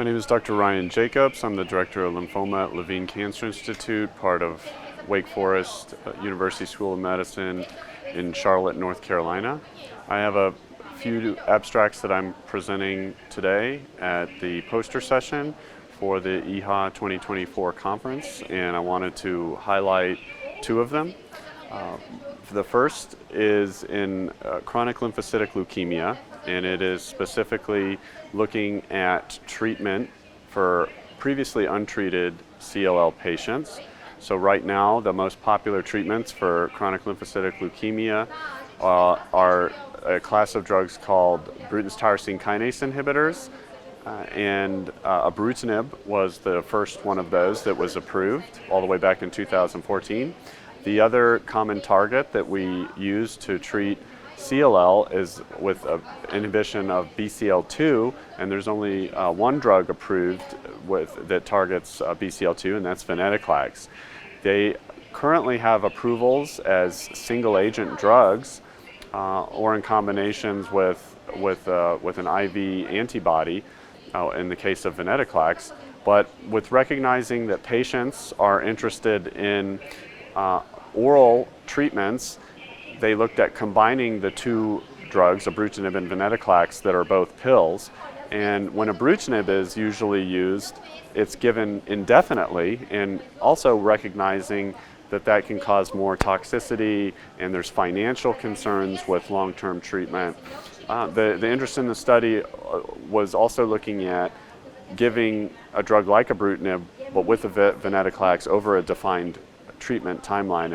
My name is Dr. Ryan Jacobs. I'm the Director of Lymphoma at Levine Cancer Institute, part of Wake Forest University School of Medicine in Charlotte, North Carolina. I have a few abstracts that I'm presenting today at the poster session for the EHA 2024 conference, and I wanted to highlight two of them. The first is in chronic lymphocytic leukemia, and it is specifically looking at treatment for previously untreated CLL patients. So right now, the most popular treatments for chronic lymphocytic leukemia are a class of drugs called Bruton's tyrosine kinase inhibitors, and ibrutinib was the first one of those that was approved all the way back in 2014. The other common target that we use to treat CLL is with inhibition of BCL2, and there's only one drug approved that targets BCL2, and that's venetoclax. They currently have approvals as single-agent drugs or in combinations with an IV antibody in the case of venetoclax. But with recognizing that patients are interested in oral treatments, they looked at combining the two drugs, ibrutinib and venetoclax, that are both pills. And when ibrutinib is usually used, it's given indefinitely, and also recognizing that that can cause more toxicity and there's financial concerns with long-term treatment. The interest in the study was also looking at giving a drug like ibrutinib, but with venetoclax over a defined treatment timeline,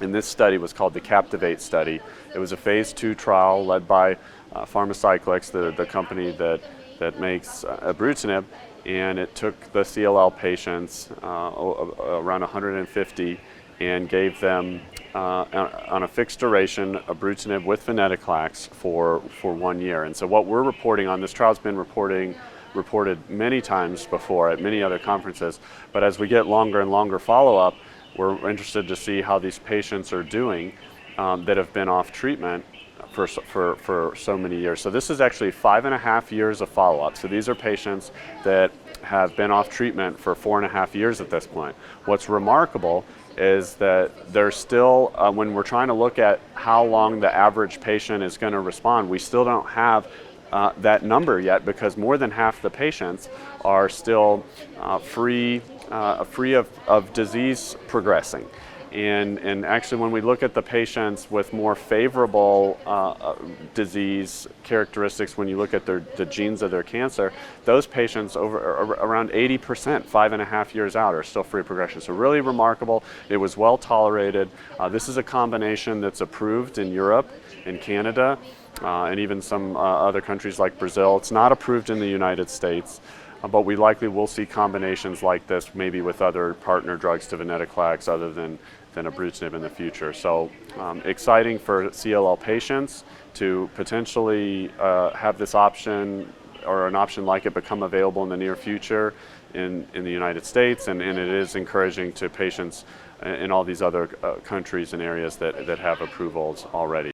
and this study was called the Captivate study. It was a phase 2 trial led by Pharmacyclics, the company that makes ibrutinib, and it took the CLL patients, around 150, and gave them on a fixed duration ibrutinib with venetoclax for 1 year. And so what we're reporting on, this trial's been reported many times before at many other conferences, but as we get longer and longer follow-up, we're interested to see how these patients are doing that have been off treatment for so many years. So this is actually 5.5 years of follow-up. So these are patients that have been off treatment for 4.5 years at this point. What's remarkable is that there's still, when we're trying to look at how long the average patient is going to respond, we still don't have that number yet, because more than half the patients are still free of disease progressing. And actually, when we look at the patients with more favorable disease characteristics, when you look at the genes of their cancer, those patients around 80%, 5.5 years out, are still free of progression. So really remarkable. It was well tolerated. This is a combination that's approved in Europe, in Canada, and even some other countries like Brazil. It's not approved in the United States. But we likely will see combinations like this, maybe with other partner drugs to venetoclax other than ibrutinib in the future. So exciting for CLL patients to potentially have this option, or an option like it, become available in the near future in the United States, and it is encouraging to patients in all these other countries and areas that have approvals already.